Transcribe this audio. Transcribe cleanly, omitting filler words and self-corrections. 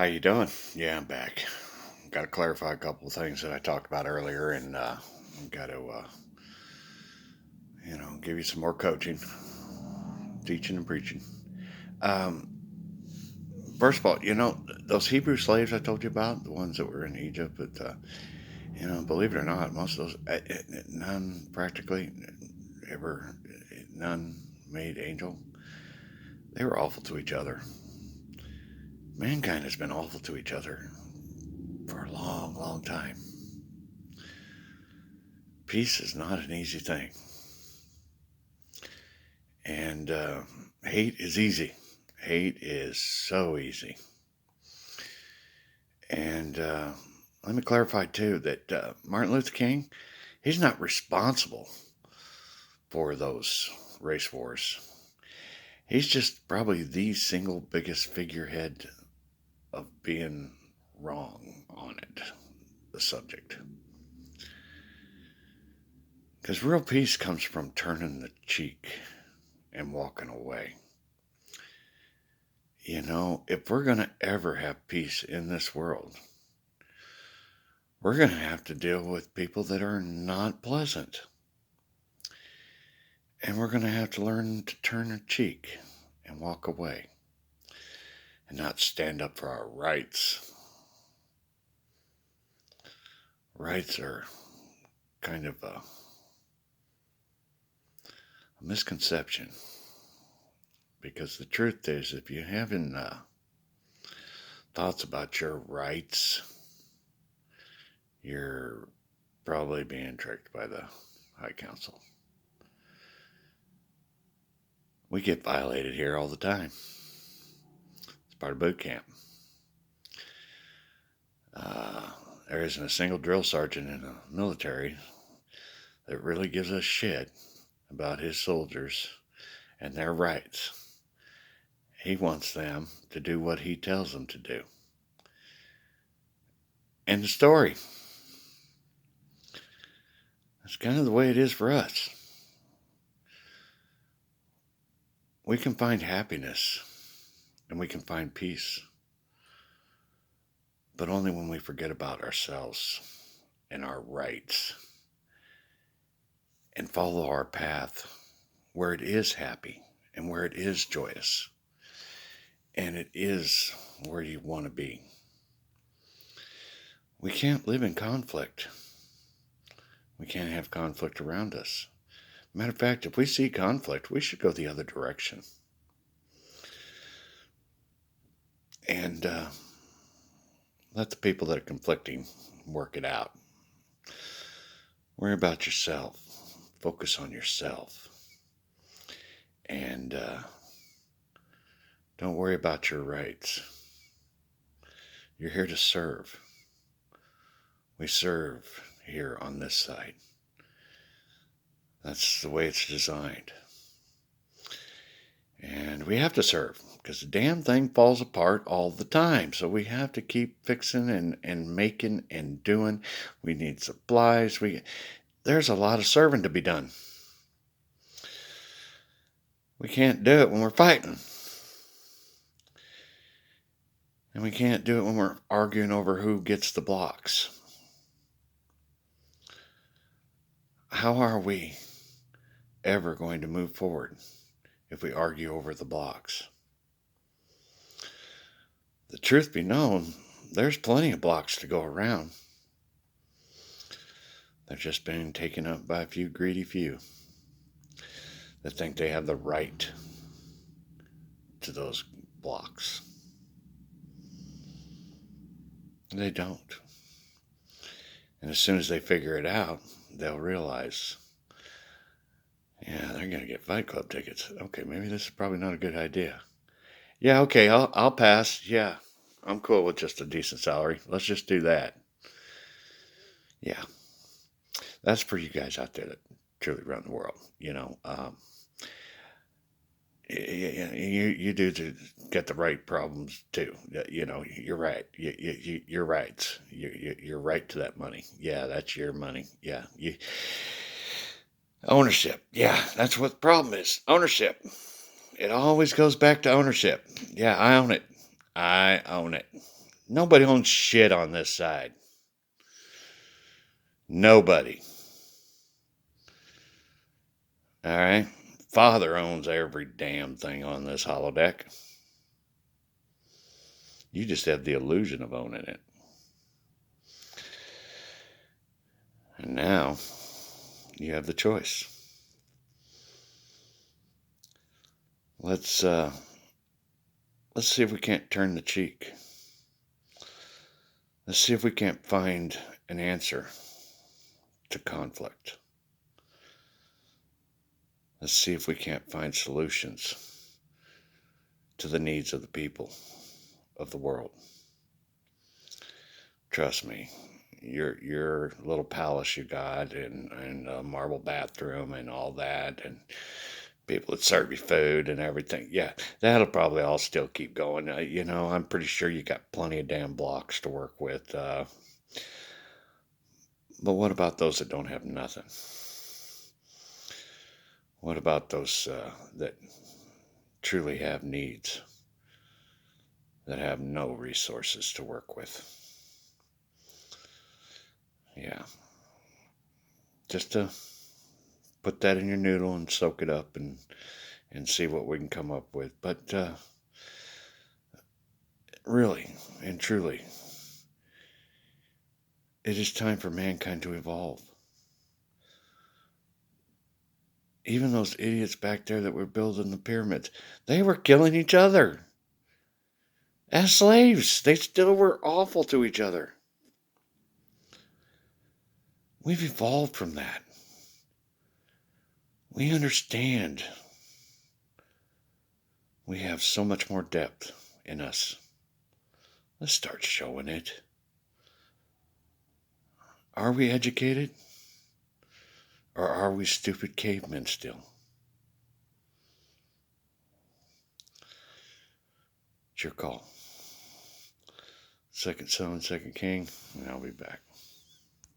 How you doing? Yeah, I'm back. Got to clarify a couple of things that I talked about earlier, and got to, give you some more coaching, teaching and preaching. Um, First of all, those Hebrew slaves I told you about, the ones that were in Egypt, but believe it or not, most of those, none practically ever, none made angel. They were awful to each other. Mankind has been awful to each other for a long, long time. Peace is not an easy thing. And hate is easy. Hate is so easy. And let me clarify, too, that Martin Luther King, he's not responsible for those race wars. He's just probably the single biggest figurehead of being wrong on it, the subject. Because real peace comes from turning the cheek and walking away. If we're going to ever have peace in this world, we're going to have to deal with people that are not pleasant. And we're going to have to learn to turn a cheek and walk away and not stand up for our rights. Rights are kind of a misconception, because the truth is, if you haven't thoughts about your rights, you're probably being tricked by the High Council. We get violated here all the time. It's part of boot camp. There isn't a single drill sergeant in the military that really gives a shit about his soldiers and their rights. He wants them to do what he tells them to do. End of story. That's kind of the way it is for us. We can find happiness and we can find peace, but only when we forget about ourselves and our rights and follow our path where it is happy and where it is joyous and it is where you want to be. We can't live in conflict. We can't have conflict around us. Matter of fact, if we see conflict, we should go the other direction. And let the people that are conflicting work it out. Worry about yourself. Focus on yourself. And don't worry about your rights. You're here to serve. We serve here on this side. That's the way it's designed. And we have to serve, because the damn thing falls apart all the time. So we have to keep fixing and making and doing. We need supplies. There's a lot of serving to be done. We can't do it when we're fighting. And we can't do it when we're arguing over who gets the blocks. How are we ever going to move forward if we argue over the blocks? The truth be known, there's plenty of blocks to go around. They're just being taken up by a few greedy few that think they have the right to those blocks. They don't. And as soon as they figure it out, they'll realize, yeah, they're going to get Fight Club tickets. Okay, maybe this is probably not a good idea. Yeah, okay, I'll pass. Yeah, I'm cool with just a decent salary. Let's just do that. Yeah, that's for you guys out there that truly run the world. You do to get the right problems too. You're right. You're right. You're right to that money. Yeah, that's your money. Yeah, ownership. Yeah, that's what the problem is. Ownership. It always goes back to ownership. Yeah, I own it. I own it. Nobody owns shit on this side. Nobody. All right? Father owns every damn thing on this holodeck. You just have the illusion of owning it. And now you have the choice. Let's see if we can't turn the cheek. Let's see if we can't find an answer to conflict. Let's see if we can't find solutions to the needs of the people of the world. Trust me, your little palace you got and a marble bathroom and all that and people that serve you food and everything. Yeah, that'll probably all still keep going. I'm pretty sure you got plenty of damn blocks to work with. But what about those that don't have nothing? What about those that truly have needs, that have no resources to work with? Yeah, just to put that in your noodle and soak it up and see what we can come up with. But really and truly, it is time for mankind to evolve. Even those idiots back there that were building the pyramids, they were killing each other as slaves. They still were awful to each other. We've evolved from that. We understand. We have so much more depth in us. Let's start showing it. Are we educated? Or are we stupid cavemen still? It's your call. Second Son, Second King, and I'll be back.